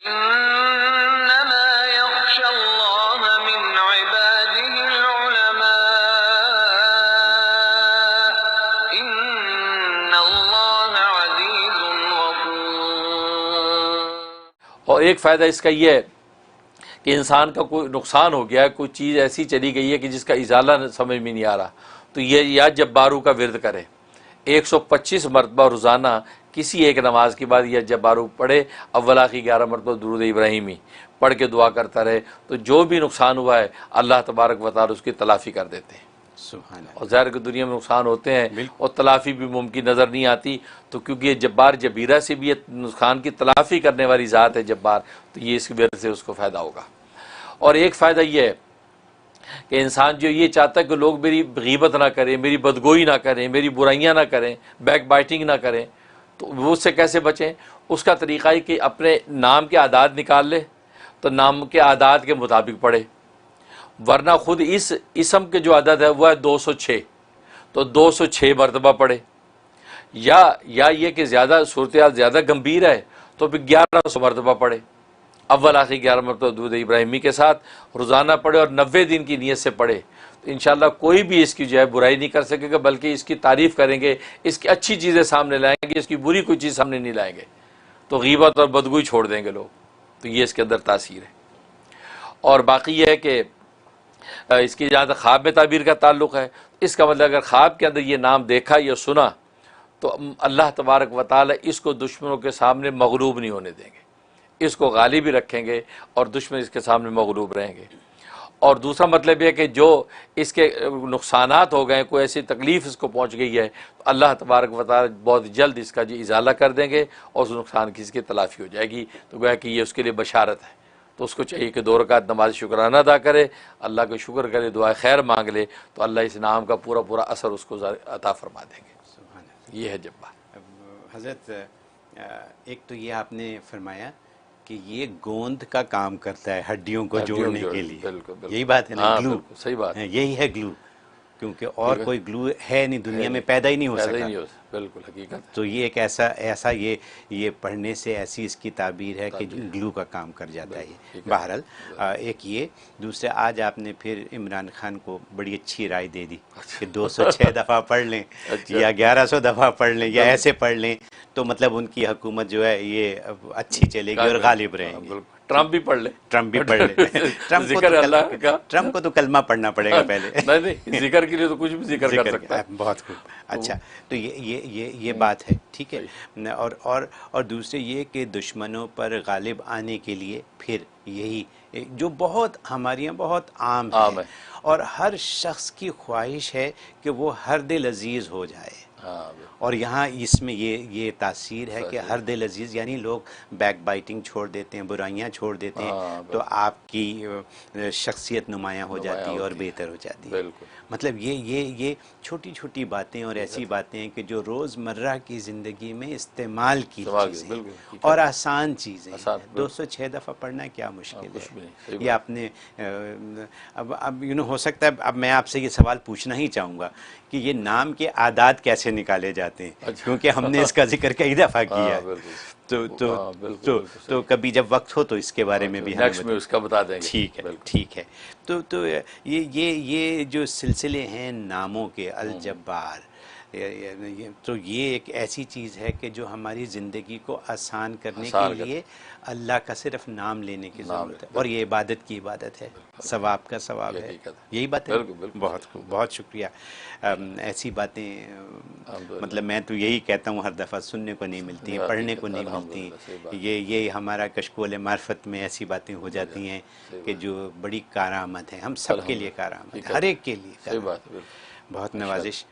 إنما يخشى الله من عباده العلماء إن الله عزيز غفور۔ اور ایک فائدہ اس کا یہ ہے کہ انسان کا کوئی نقصان ہو گیا ہے، کوئی چیز ایسی چلی گئی ہے کہ جس کا ازالہ سمجھ میں نہیں آ رہا، تو یہ یا جبارو کا ورد کرے 125 مرتبہ روزانہ کسی ایک نماز کے بعد یا جبارو پڑھے، اول آخری 11 مرتبہ درود ابراہیمی پڑھ کے دعا کرتا رہے، تو جو بھی نقصان ہوا ہے اللہ تبارک و تعالی اس کی تلافی کر دیتے ہیں۔ سبحان اللہ۔ اور ظاہر کہ دنیا میں نقصان ہوتے ہیں اور تلافی بھی ممکن نظر نہیں آتی، تو کیونکہ یہ جبار جبیرہ سے بھی یہ نقصان کی تلافی کرنے والی ذات ہے جبار، تو یہ اس کی وجہ سے اس کو فائدہ ہوگا۔ اور ایک فائدہ یہ ہے کہ انسان جو یہ چاہتا ہے کہ لوگ میری غیبت نہ کریں، میری بدگوئی نہ کریں، میری برائیاں نہ کریں، بیک بائٹنگ نہ کریں، تو وہ اس سے کیسے بچیں؟ اس کا طریقہ ہے کہ اپنے نام کے اعداد نکال لے تو نام کے اعداد کے مطابق پڑھے، ورنہ خود اس اسم کے جو عدد ہے وہ ہے 206، تو 206 مرتبہ پڑھے، یا یہ کہ زیادہ صورتحال زیادہ گمبھیر ہے تو پھر 1100 مرتبہ پڑھے، اول آخری 11 مرتبہ درود ابراہیمی کے ساتھ روزانہ پڑھے اور 90 دن کی نیت سے پڑھے، تو انشاءاللہ کوئی بھی اس کی جو ہے برائی نہیں کر سکے گا، بلکہ اس کی تعریف کریں گے، اس کی اچھی چیزیں سامنے لائیں گے، اس کی بری کوئی چیز سامنے نہیں لائیں گے، تو غیبت اور بدگوئی چھوڑ دیں گے لوگ، تو یہ اس کے اندر تاثیر ہے۔ اور باقی یہ ہے کہ اس کی جہاں تک خواب میں تعبیر کا تعلق ہے، اس کا مطلب اگر خواب کے اندر یہ نام دیکھا یا سنا تو اللہ تبارک و تعالی اس کو دشمنوں کے سامنے مغلوب نہیں ہونے دیں گے، اس کو غالب ہی رکھیں گے اور دشمن اس کے سامنے مغلوب رہیں گے۔ اور دوسرا مطلب یہ کہ جو اس کے نقصانات ہو گئے، کوئی ایسی تکلیف اس کو پہنچ گئی ہے، تو اللہ تبارک و تعالی بہت جلد اس کا جو ازالہ کر دیں گے اور اس نقصان کی اس کی تلافی ہو جائے گی، تو گویا کہ یہ اس کے لیے بشارت ہے۔ تو اس کو چاہیے کہ 2 رکعت نماز شکرانہ ادا کرے، اللہ کا شکر کرے، دعائے خیر مانگ لے، تو اللہ اس نام کا پورا اثر اس کو عطا فرما دیں گے۔ سبحان اللہ۔ یہ ہے جبار۔ حضرت ایک تو یہ آپ نے فرمایا کہ یہ گوند کا کام کرتا ہے ہڈیوں کو جوڑنے کے لیے، بالکل یہی بات ہے نا، ہاں، گلو، بالکل صحیح بات ہے، یہی ہے گلو، کیونکہ اور کوئی گلو ہے نہیں دنیا میں، پیدا ہی نہیں ہو پیدا ہی سکا۔ نہیں ہو سکتا، بالکل حقیقت ہے۔ تو یہ ایک ایسا یہ پڑھنے سے ایسی اس کی تعبیر ہے کہ گلو کا کام کر جاتا ہے یہ۔ بہرحال ایک یہ، دوسرے آج آپ نے پھر عمران خان کو بڑی اچھی رائے دے دی کہ 206 دفعہ پڑھ لیں یا 1100 دفعہ پڑھ لیں یا ایسے پڑھ لیں، تو مطلب ان کی حکومت جو ہے یہ اچھی چلے گی اور غالب رہیں گے۔ ٹرمپ بھی پڑھ لے، ٹرمپ بھی پڑھ لے، ٹرمپ کو تو کلمہ پڑھنا پڑے گا پہلے۔ نہیں، ذکر کے لیے تو کچھ بھی ذکر کر سکتا ہے۔ بہت خوب، اچھا، تو یہ بات ہے، ٹھیک ہے۔ اور دوسرے یہ کہ دشمنوں پر غالب آنے کے لیے پھر یہی جو بہت ہمارے یہاں بہت عام ہے اور ہر شخص کی خواہش ہے کہ وہ ہر دل عزیز ہو جائے، اور یہاں اس میں یہ تاثیر ہے کہ ہر دل عزیز یعنی لوگ بیک بائٹنگ چھوڑ دیتے ہیں، برائیاں چھوڑ دیتے ہیں، تو آپ کی شخصیت نمایاں ہو جاتی ہے اور بہتر ہو جاتی ہے۔ مطلب یہ چھوٹی چھوٹی باتیں اور ایسی باتیں ہیں کہ جو روز مرہ کی زندگی میں استعمال کی چیزیں اور آسان چیزیں، 206 دفعہ پڑھنا کیا مشکل ہے۔ یہ آپ نے اب ہو سکتا ہے اب میں آپ سے یہ سوال پوچھنا ہی چاہوں گا کہ یہ نام کے اعداد کیسے نکالے جاتے ہیں، کیونکہ ہم نے اس کا ذکر کئی دفعہ کیا ہے، تو کبھی جب وقت ہو تو اس کے بارے میں بھی ہمیں اس کا بتا دیں گے۔ ٹھیک ہے۔ تو یہ جو سلسلے ہیں ناموں کے، الجبار، تو یہ ایک ایسی چیز ہے کہ جو ہماری زندگی کو آسان کرنے کے لیے اللہ کا صرف نام لینے کی ضرورت ہے، اور یہ عبادت کی عبادت ہے، ثواب کا ثواب ہے، یہی بات ہے۔ بہت خوب، بہت شکریہ۔ ایسی باتیں مطلب میں تو یہی کہتا ہوں ہر دفعہ سننے کو نہیں ملتی ہیں، پڑھنے کو نہیں ملتی ہیں، یہ ہمارا کشکول معرفت میں ایسی باتیں ہو جاتی ہیں کہ جو بڑی کارآمد ہیں، ہم سب کے لیے کارآمد ہے، ہر ایک کے لیے کارآمد۔ بہت نوازش۔